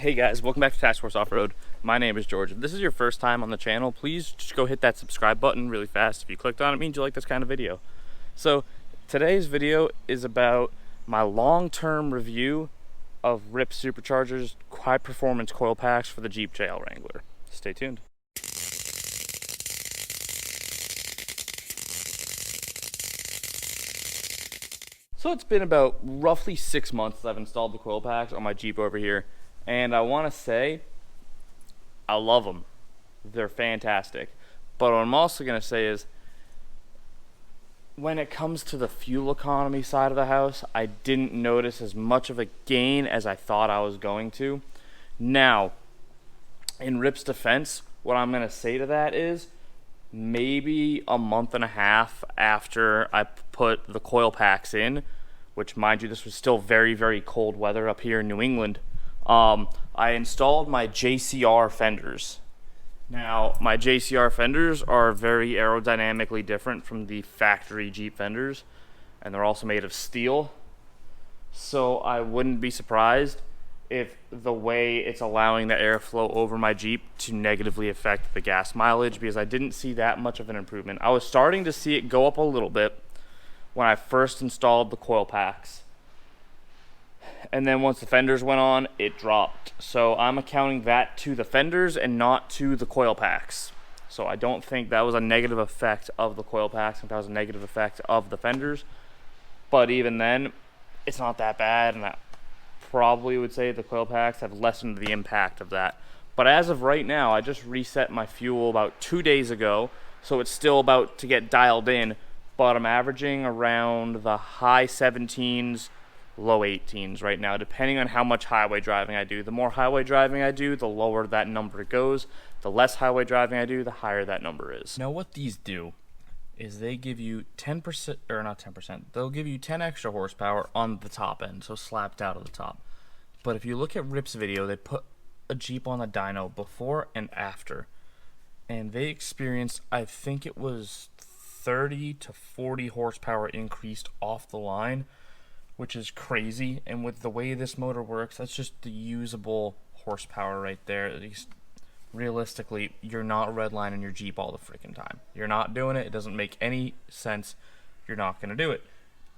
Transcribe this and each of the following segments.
Hey guys, welcome back to Task Force Off-Road. My name is George. If this is your first time on the channel, please just go hit that subscribe button really fast. If you clicked on it, it means you like this kind of video. So today's video is about my long-term review of Ripp Superchargers high-performance coil packs for the Jeep Trail Wrangler. Stay tuned. So it's been about roughly 6 months since I've installed the coil packs on my Jeep over here. And I want to say, I love them. They're fantastic. But what I'm also going to say is, when it comes to the fuel economy side of the house, I didn't notice as much of a gain as I thought I was going to. Now, in Ripp's defense, what I'm going to say to that is, maybe a month and a half after I put the coil packs in, which, mind you, this was still very, very cold weather up here in New England, I installed my JCR fenders. Now, my JCR fenders are very aerodynamically different from the factory Jeep fenders, and they're also made of steel. So I wouldn't be surprised if the way it's allowing the airflow over my Jeep to negatively affect the gas mileage, because I didn't see that much of an improvement. I was starting to see it go up a little bit when I first installed the coil packs. And then once the fenders went on, it dropped. So I'm accounting that to the fenders and not to the coil packs. So I don't think that was a negative effect of the coil packs. I think that was a negative effect of the fenders. But even then, it's not that bad, and I probably would say the coil packs have lessened the impact of that. But as of right now, I just reset my fuel about 2 days ago, so it's still about to get dialed in, but I'm averaging around the high 17s, low 18s right now, depending on how much highway driving I do. The more highway driving I do, the lower that number goes. The less highway driving I do, the higher that number is. Now what these do is they give you 10%, or not 10%, they'll give you 10 extra horsepower on the top end, so slapped out of the top. But if you look at Ripp's video, they put a Jeep on the dyno before and after, and they experienced, I think it was 30 to 40 horsepower increased off the line, which is crazy. And with the way this motor works, that's just the usable horsepower right there. At least realistically, you're not redlining your Jeep all the freaking time. You're not doing it. It doesn't make any sense. You're not going to do it.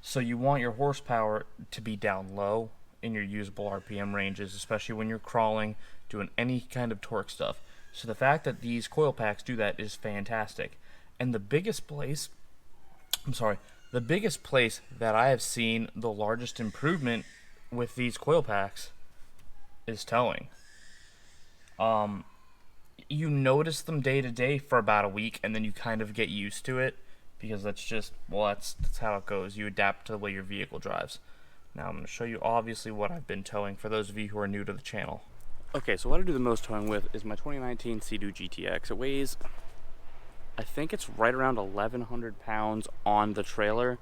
So you want your horsepower to be down low in your usable RPM ranges, especially when you're crawling, doing any kind of torque stuff. So the fact that these coil packs do that is fantastic. And the biggest place that I have seen the largest improvement with these coil packs is towing. You notice them day to day for about a week, and then you kind of get used to it, because that's just, well, that's how it goes. You adapt to the way your vehicle drives. Now I'm going to show you obviously what I've been towing for those of you who are new to the channel. Okay, so what I do the most towing with is my 2019 Sea-Doo GTX. It weighs, I think it's right around 1,100 pounds on the trailer.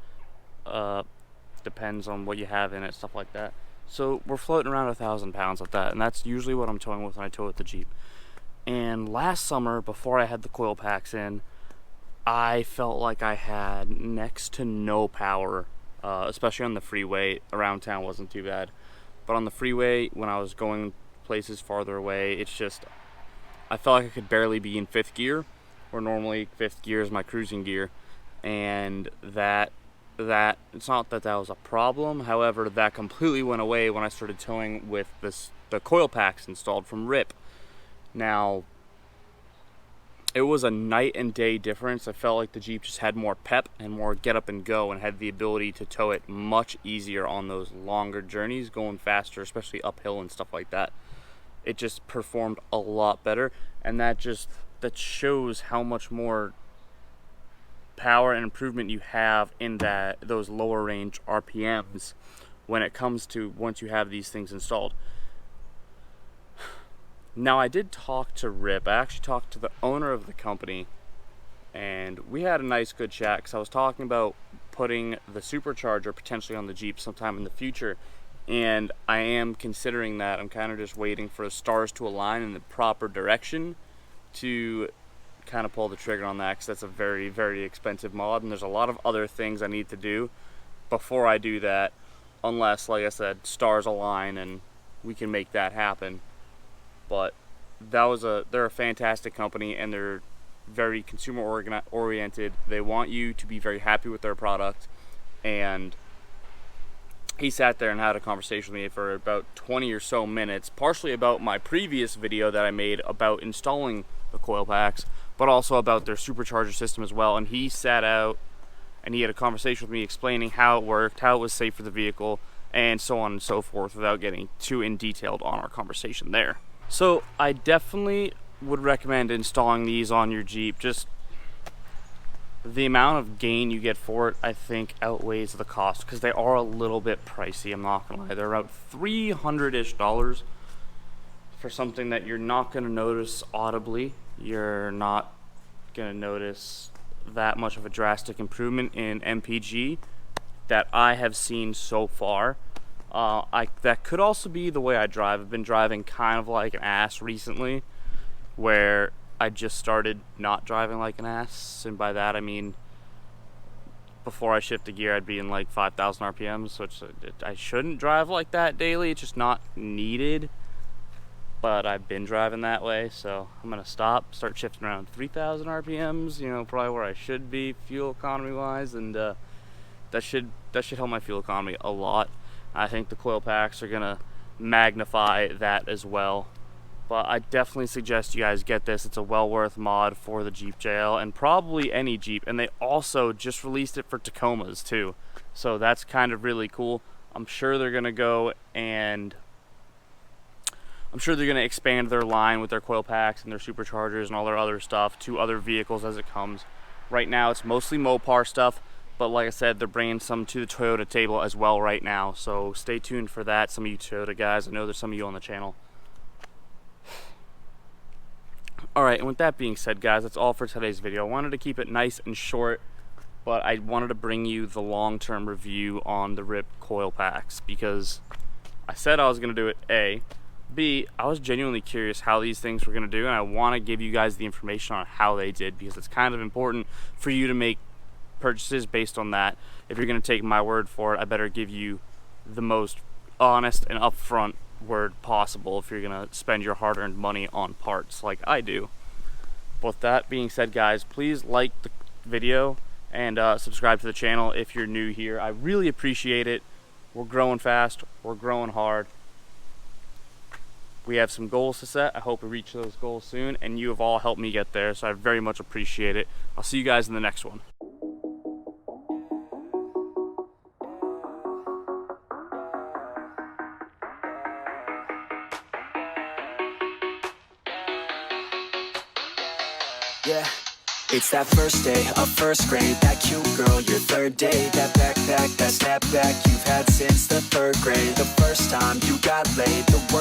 Depends on what you have in it, stuff like that. So we're floating around 1,000 pounds with that, and that's usually what I'm towing with when I tow with the Jeep. And last summer, before I had the coil packs in, I felt like I had next to no power, especially on the freeway. Around town wasn't too bad, but on the freeway, when I was going places farther away, it's just, I felt like I could barely be in 5th gear, where normally 5th gear is my cruising gear. And that it's not that was a problem. However, that completely went away when I started towing with the coil packs installed from Ripp. Now, it was a night and day difference. I felt like the Jeep just had more pep and more get up and go, and had the ability to tow it much easier on those longer journeys, going faster, especially uphill and stuff like that. It just performed a lot better, and that shows how much more power and improvement you have in those lower range RPMs when it comes to once you have these things installed. Now, I did talk to Ripp. I actually talked to the owner of the company, and we had a nice good chat, because I was talking about putting the Supercharger potentially on the Jeep sometime in the future, and I am considering that. I'm kind of just waiting for the stars to align in the proper direction to kind of pull the trigger on that, because that's a very, very expensive mod, and there's a lot of other things I need to do before I do that, unless, like I said, stars align and we can make that happen. but they're a fantastic company, and they're very consumer oriented. They want you to be very happy with their product. And he sat there and had a conversation with me for about 20 or so minutes, partially about my previous video that I made about installing the coil packs, but also about their supercharger system as well. And he sat out and he had a conversation with me explaining how it worked, how it was safe for the vehicle, and so on and so forth, without getting too in detailed on our conversation there. So I definitely would recommend installing these on your Jeep. Just the amount of gain you get for it, I think, outweighs the cost, because they are a little bit pricey, I'm not gonna lie. They're about $300-ish for something that you're not gonna notice audibly. You're not gonna notice that much of a drastic improvement in MPG that I have seen so far. That could also be the way I drive. I've been driving kind of like an ass recently, where I just started not driving like an ass, and by that I mean before I shift the gear I'd be in like 5,000 RPMs, which I shouldn't drive like that daily. It's just not needed, but I've been driving that way, so I'm gonna start shifting around 3,000 RPMs, you know, probably where I should be fuel economy wise, and that should help my fuel economy a lot. I think the coil packs are gonna magnify that as well. But I definitely suggest you guys get this. It's a well worth mod for the Jeep JL, and probably any Jeep. And they also just released it for Tacomas too, so that's kind of really cool. I'm sure they're gonna expand their line with their coil packs and their superchargers and all their other stuff to other vehicles as it comes. Right now it's mostly Mopar stuff, but like I said, they're bringing some to the Toyota table as well right now, so stay tuned for that. Some of you Toyota guys, I know there's some of you on the channel. Alright, and with that being said, guys, that's all for today's video. I wanted to keep it nice and short, but I wanted to bring you the long-term review on the Ripp coil packs, because I said I was going to do it, A. B, I was genuinely curious how these things were going to do, and I want to give you guys the information on how they did, because it's kind of important for you to make purchases based on that. If you're going to take my word for it, I better give you the most honest and upfront word possible if you're gonna spend your hard-earned money on parts like I do. But with that being said, guys, please like the video and subscribe to the channel if you're new here. I really appreciate it. We're growing fast, we're growing hard. We have some goals to set. I hope we reach those goals soon, and you have all helped me get there, so I very much appreciate it. I'll see you guys in the next one. Yeah, it's that first day of first grade. That cute girl, your third day. That backpack, that snapback you've had since the third grade. The first time you got laid, the